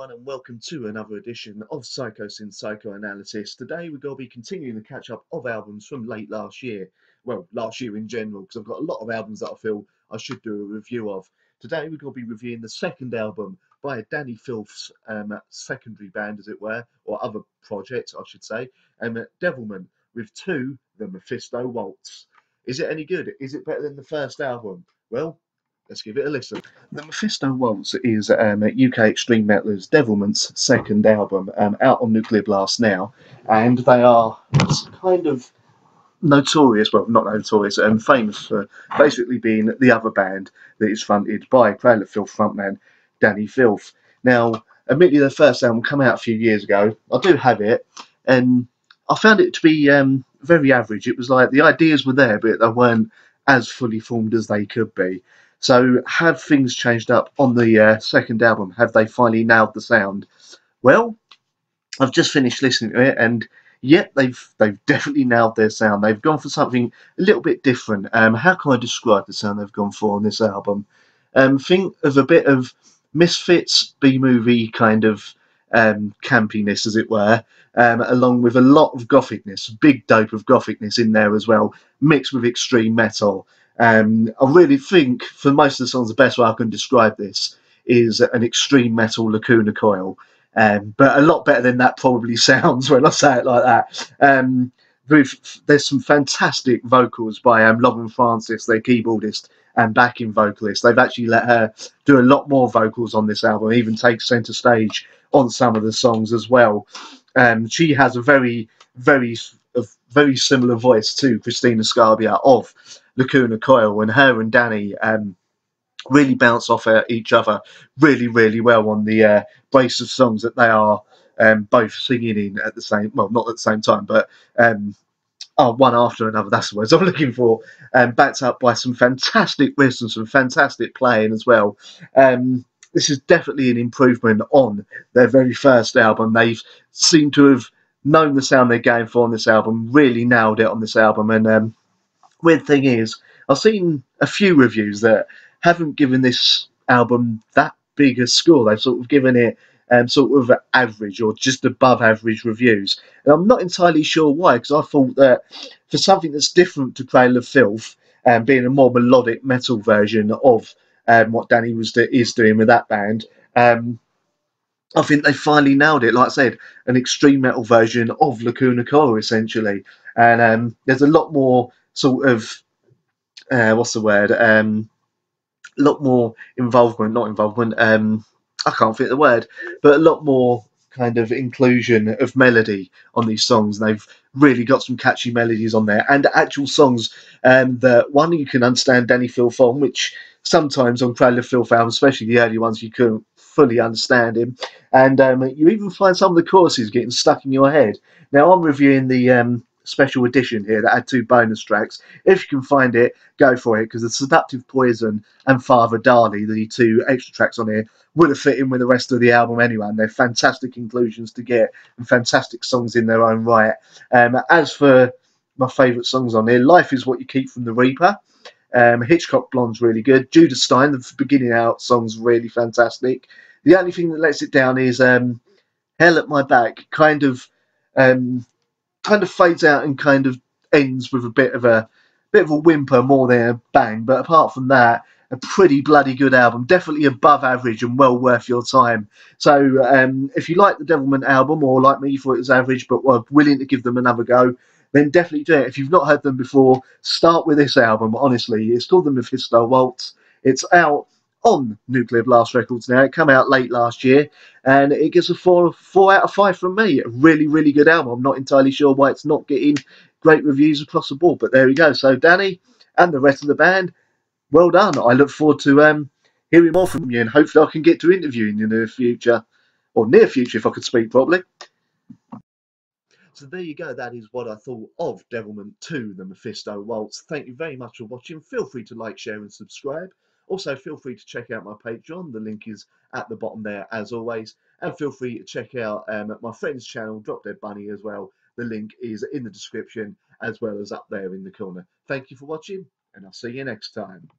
everyone, and welcome to another edition of Psychosin Psychoanalysis. Today we're going to be continuing the catch-up of albums from late last year. Well, last year in general, because I've got a lot of albums that I feel I should do a review of. Today we're going to be reviewing the second album by Dani Filth's secondary band, as it were, or other project, I should say, Devilment, with the Mephisto Waltz. Is it any good? Is it better than the first album? Well, let's give it a listen. The Mephisto Waltz is UK extreme metalers Devilment's second album, out on Nuclear Blast now, and they are kind of notorious, well, not notorious, famous for basically being the other band that is fronted by Cradle of Filth frontman Dani Filth. Now, admittedly, the first album came out a few years ago. I do have it, and I found it to be very average. It was like the ideas were there, but they weren't as fully formed as they could be. So, have things changed up on the second album? Have they finally nailed the sound? Well, I've just finished listening to it, and yet they've definitely nailed their sound. They've gone for something a little bit different. How can I describe the sound they've gone for on this album? Think of a bit of Misfits B-movie kind of campiness, as it were, along with a lot of gothicness, big dope of gothicness in there as well, mixed with extreme metal. I really think, for most of the songs, the best way I can describe this is an extreme metal Lacuna Coil. But a lot better than that probably sounds when I say it like that. There's some fantastic vocals by Lauren Francis, their keyboardist and backing vocalist. They've actually let her do a lot more vocals on this album, even take centre stage on some of the songs as well. She has a very similar voice to Christina Scarpia of Lacuna Coil, and her and Dani really bounce off each other really well on the brace of songs that they are both singing in at the same, well, not at the same time, but one after another. That's the words I'm looking for. Backed up by some fantastic riffs and some fantastic playing as well. This is definitely an improvement on their very first album. They've seemed to have known the sound they're going for on this album, really nailed it on this album. And weird thing is, I've seen a few reviews that haven't given this album that big a score. They've sort of given it sort of average or just above average reviews. And I'm not entirely sure why, because I thought that for something that's different to Cradle of Filth, being a more melodic metal version of what Dani is doing with that band, I think they finally nailed it. Like I said, an extreme metal version of Lacuna Coil, essentially. And there's a lot more sort of, what's the word? A lot more involvement, not involvement, I can't think of the word, but a lot more kind of inclusion of melody on these songs. And they've really got some catchy melodies on there, and actual songs that one you can understand Dani Filth on, which sometimes on Cradle of Filth albums, especially the early ones, you couldn't fully understand him. And you even find some of the choruses getting stuck in your head. Now, I'm reviewing the special edition here that had 2 bonus tracks. If you can find it, go for it, because the Seductive Poison and Father Dani, the 2 extra tracks on here, would have fit in with the rest of the album anyway, and they're fantastic inclusions to get and fantastic songs in their own right. As for my favourite songs on here, Life Is What You Keep from the Reaper. Hitchcock Blonde's really good. Judas Stein, the beginning out song's really fantastic. The only thing that lets it down is Hell at My Back, kind of fades out and kind of ends with a bit of a whimper more than a bang. But apart from that, a pretty bloody good album, definitely above average and well worth your time. So if you like the Devilment album, or like me, you thought it was average but were willing to give them another go, then definitely do it. If you've not heard them before, start with this album. Honestly, it's called the Mephisto Waltz. It's out on Nuclear Blast Records now. It came out late last year, and it gets a 4 out of 5 from me. A really good album. I'm not entirely sure why it's not getting great reviews across the board, but there we go. So Dani and the rest of the band, well done. I look forward to hearing more from you, and hopefully I can get to interviewing you in the near future if I could speak properly. So there you go. That is what I thought of Devilment 2, the Mephisto Waltz. Thank you very much for watching. Feel free to like, share and subscribe. Also, feel free to check out my Patreon. The link is at the bottom there, as always. And feel free to check out my friend's channel, Drop Dead Bunny, as well. The link is in the description, as well as up there in the corner. Thank you for watching, and I'll see you next time.